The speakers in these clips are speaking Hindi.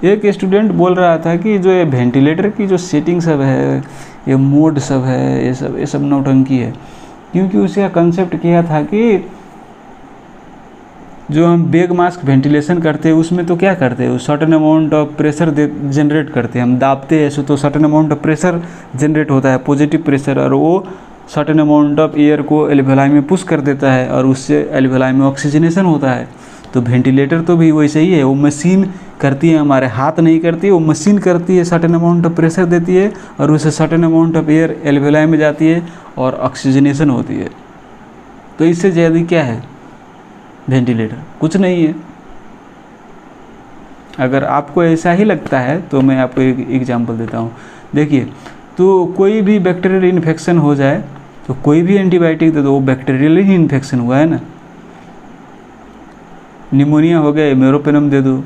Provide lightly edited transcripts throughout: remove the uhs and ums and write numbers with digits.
एक स्टूडेंट बोल रहा था कि जो ये वेंटिलेटर की जो सेटिंग सब है, ये मोड सब है, ये सब नौटंकी है, क्योंकि उसका कंसेप्ट क्या था कि जो हम बैग मास्क वेंटिलेशन करते हैं उसमें तो क्या करते हैं, certain amount of pressure generate करते हैं, हम दाबते हैं ऐसे तो certain amount of pressure generate होता है, पॉजिटिव प्रेशर, और वो सर्टेन अमाउंट ऑफ एयर को एल्वेलाई में पुश कर देता है और उससे एल्वेलाई में ऑक्सीजनेशन होता है। तो वेंटिलेटर तो भी वैसे ही है, वो मशीन करती है, हमारे हाथ नहीं करती, वो मशीन करती है, सर्टेन अमाउंट ऑफ प्रेशर देती है और उससे certain amount of air alveoli में जाती है और ऑक्सीजनेशन होती है। तो इससे ज़्यादा क्या है वेंटिलेटर? कुछ नहीं है। अगर आपको ऐसा ही लगता है तो मैं आपको एक एग्जांपल देता हूँ। देखिए, तो कोई भी बैक्टीरियल इन्फेक्शन हो जाए तो कोई भी एंटीबायोटिक दे दो, वो बैक्टीरियल ही इन्फेक्शन हुआ है ना। निमोनिया हो गया, मेरोपेनम दे दो,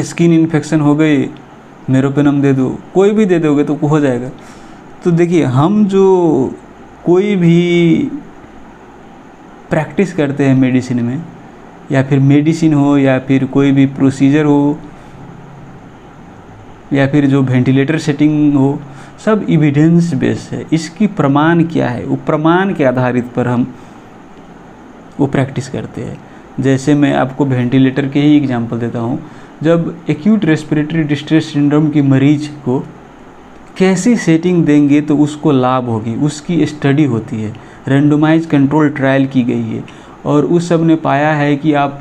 स्किन इन्फेक्शन हो गई, मेरोपेनम दे दो, कोई भी दे दोगे तो हो जाएगा। तो देखिए, हम जो कोई भी प्रैक्टिस करते हैं मेडिसिन में, या फिर मेडिसिन हो या फिर कोई भी प्रोसीजर हो या फिर जो वेंटिलेटर सेटिंग हो, सब एविडेंस बेस्ड है। इसकी प्रमाण क्या है, वो प्रमाण के आधारित पर हम वो प्रैक्टिस करते हैं। जैसे मैं आपको वेंटिलेटर के ही एग्जांपल देता हूँ। जब एक्यूट रेस्पिरेटरी डिस्ट्रेस सिंड्रोम की मरीज को कैसी सेटिंग देंगे तो उसको लाभ होगी, उसकी स्टडी होती है, रेंडोमाइज कंट्रोल ट्रायल की गई है, और उस सब ने पाया है कि आप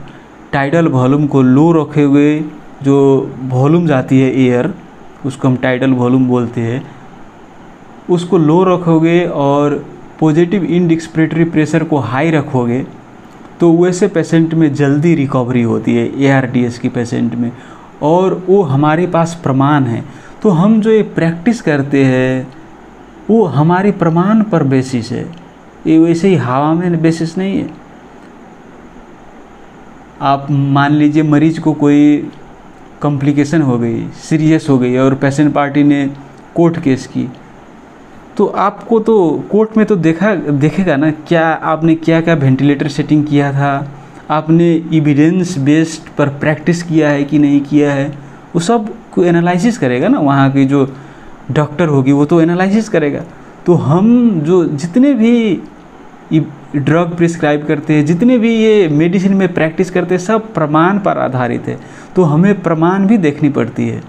टाइडल वॉल्यूम को लो रखे हुए, जो वॉल्यूम जाती है एयर, उसको हम टाइडल वॉल्यूम बोलते हैं, उसको लो रखोगे और पॉजिटिव इंड एक्सपिरेटरी प्रेशर को हाई रखोगे तो वैसे पेशेंट में जल्दी रिकवरी होती है, ARDS की पेशेंट में, और वो हमारे पास प्रमाण है। तो हम जो ये प्रैक्टिस करते हैं वो हमारी प्रमाण पर बेसिस है, ये वैसे ही हवा में बेसिस नहीं है। आप मान लीजिए मरीज को कोई कॉम्प्लिकेशन हो गई, सीरियस हो गई, और पेशेंट पार्टी ने कोर्ट केस की, तो आपको तो कोर्ट में तो देखेगा ना, क्या आपने क्या क्या वेंटिलेटर सेटिंग किया था, आपने एविडेंस बेस्ड पर प्रैक्टिस किया है कि नहीं किया है, वो सब को एनालिसिस करेगा ना। वहाँ की जो डॉक्टर होगी वो तो एनालिसिस करेगा। तो हम जो जितने भी ड्रग प्रिस्क्राइब करते हैं, जितने भी ये मेडिसिन में प्रैक्टिस करते हैं, सब प्रमाण पर आधारित है। तो हमें प्रमाण भी देखनी पड़ती है।